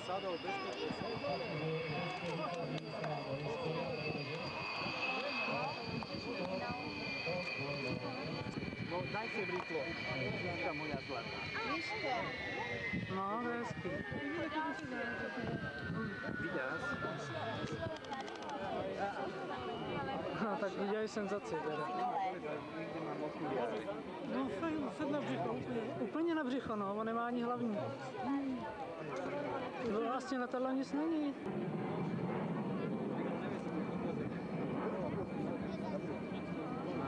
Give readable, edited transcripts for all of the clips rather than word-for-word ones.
Sadol bezpečne. No daj si rýchlo. Taká moja zlatá. Víš to? No, to je hezký. Viděl jsi? No, tak udělej senzaci teda. Někde mám okuliáry. No, fakt na břicho, úplně na břicho, no, on nemá ani hlavní. No vlastně na tohle nic není.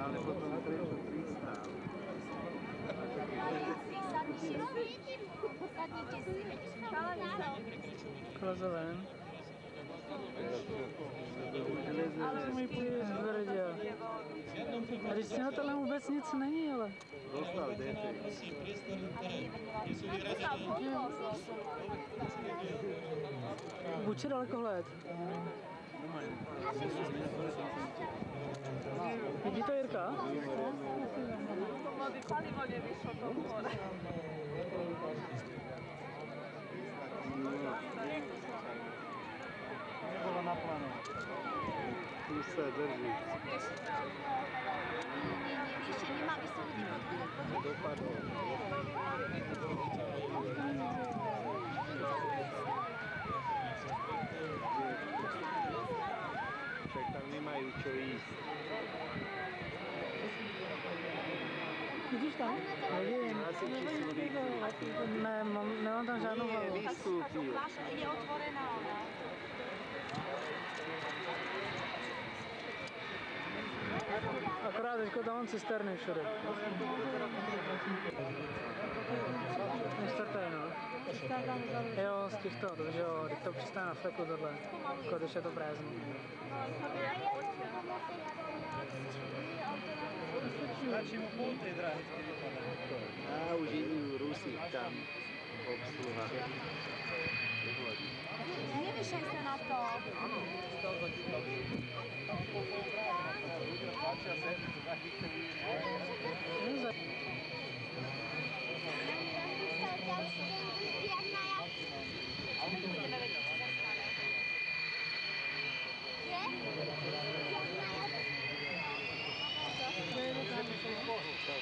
Ale potom prečo pristál. Kleze ven. Ty zvrdě. A když si na tohle vůbec nic není, ale. Dostal defekt. Buď dalekohled. Vidí to Jirka? Bylo na plánu. Tu se drží. Ještě nemá vysvětlení podporu. Dopadlo. Však tam nemajú čo ísť. Vidíš tam? Nevím. Asi či sú rýchli. Ne, nemám tam žádnou Nie, hlavu. vystúpil. Je otvorená ona. Akorát teďko tam mám cisterny všude. Nečtvrté, no. Jo, z těchto, protože jo, teď to přistane na fleku tohle, jako když je to prázdný. Stačí mu pol tej dráhy, keď vypadá. A už idú Rusi tam obsluha. Nevyšaj sa na to. Áno.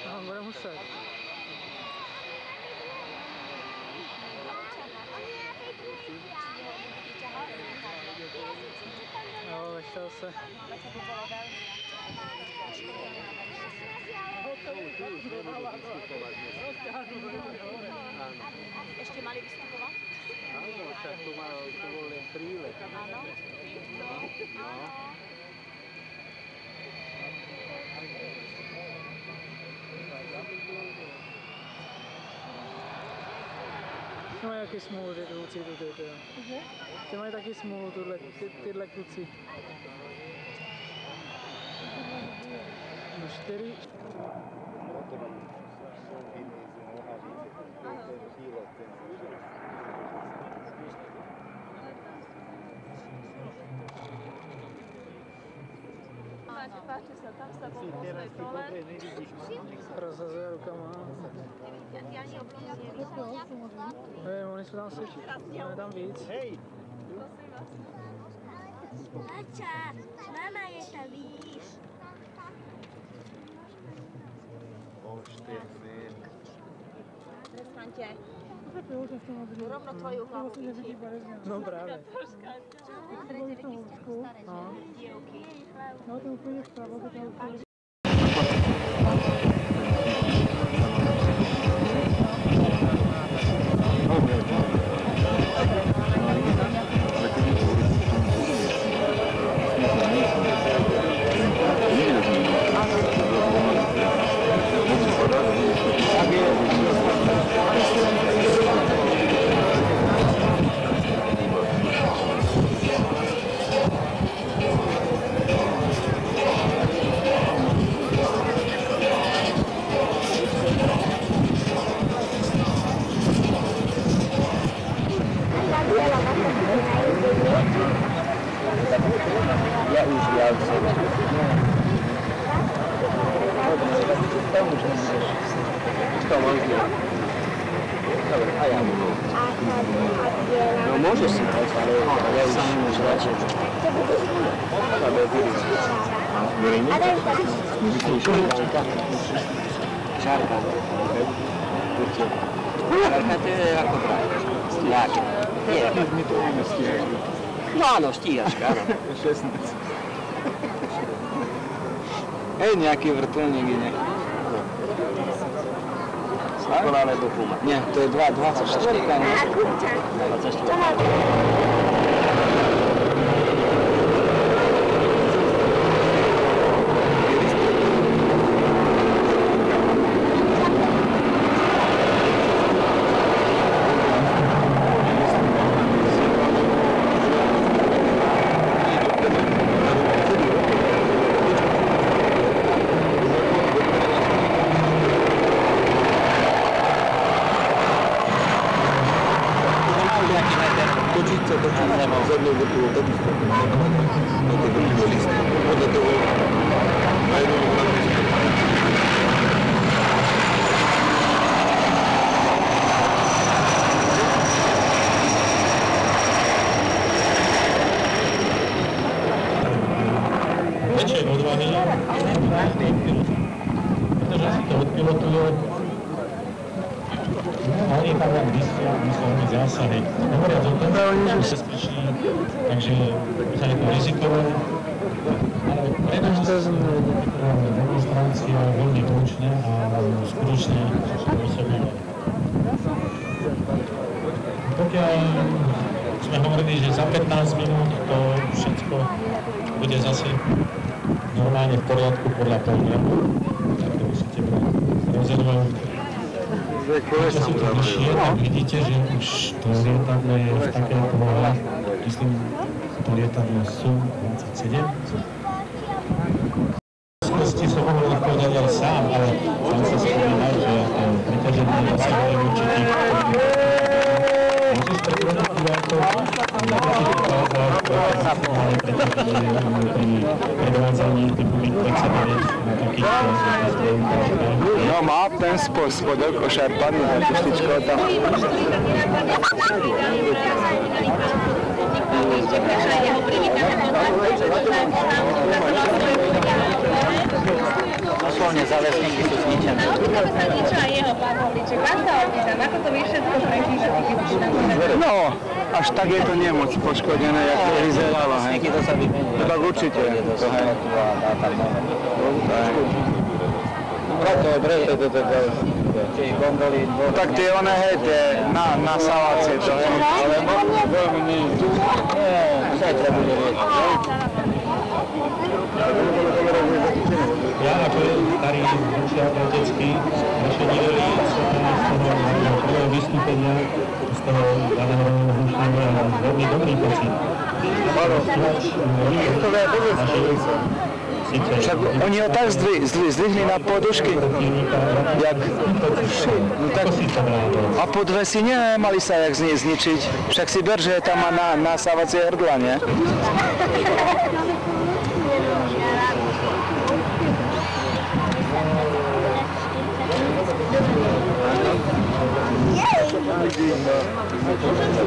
No, bude muset. Jo, vešel se. Ešte mali vystupovať? Áno, však to bol len prílet. Áno. No. Ty mají taky smůlu, ty kluci tutaj, ty jo. Ty mají taky smůlu, tyhle kluci. No 4. Páči sa, tam sa bol postoj dole. Rozhazuje rukama. Ja ani oblízne nevidím. Nevím, oni jsou tam slyší. Máme tam víc. Hej! Ača, mama je tam, vidíš. Oštěrný. Prestaňte. Rovno tvoju hlavu vidí. No právě. No. No to úplně vpravo, to tam úplně. Я уезжал. Там уже не можешь. Что можно? Dobre, a ja budu. No môžeš si dať, ale ja už nemôžu dať. Ale vidíš. Myslíš, Šárka. Šárka to je ako práve. Stíhač. Nie. My to máme stíhačku. No áno, stíhačka, áno. 16. Hej, nejaký vrtuľník ide. Skôr alebo Puma? Nie, to je 24, nie? 24. Väčšej odvahy, pretože si to odpilotujú. A oni tam len vyslovili zásahy. Hovoriac o tom, že sú bezpeční, takže sa je to rizikové. Ale pre nás demonstrácia je veľmi hlučná a skutočne pôsobíme. Pokiaľ sme hovorili, že za 15 minút to všetko bude zase normálne v poriadku podľa programu, tak to musíte rozhodovať. Keď si to vyššie, tak vidíte, že už to lietadlo je v takej polohe, myslím, to lietadlo Su-27. V skutkosti som mohol odpovedať aj sám, ale tam sa spomínal, že to preťaženie dosahuje určitých môžeš prepovedať divákov na určitých fázach, ale pri predvádzaní typu MiG-29 na takých No má ten spodok ošarpaný, na tuštičko tam. Doslovne závesníky sú zničené. Určite sa niečo aj jeho pán Havlíček. Vám sa opýtam, ako to vy všetko prežívate, keď už na to No, až tak je to nie moc poškodené, jak to vyzeralo, hej. Závesníky to sa vymení. Tak určite. To hej. Čiže gondoly... No tak tie one, hej, tie nasávacie to, hej. Ale veľmi nie. Nie, zajtra bude rieť. Ja ako starý ručiak letecký, naše diveli sa z toho prvého vystúpenia, z toho daného hlučného a veľmi dobrý pocit. Však oni ho tak zdvihli na podušky. Jak? No tak, a podvesy nemali sa jak zničiť. Však si ber, že tam má nasávacie hrdla, nie?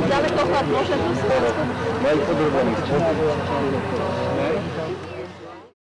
Daleko chlad môže tu stať. Majú podrobení.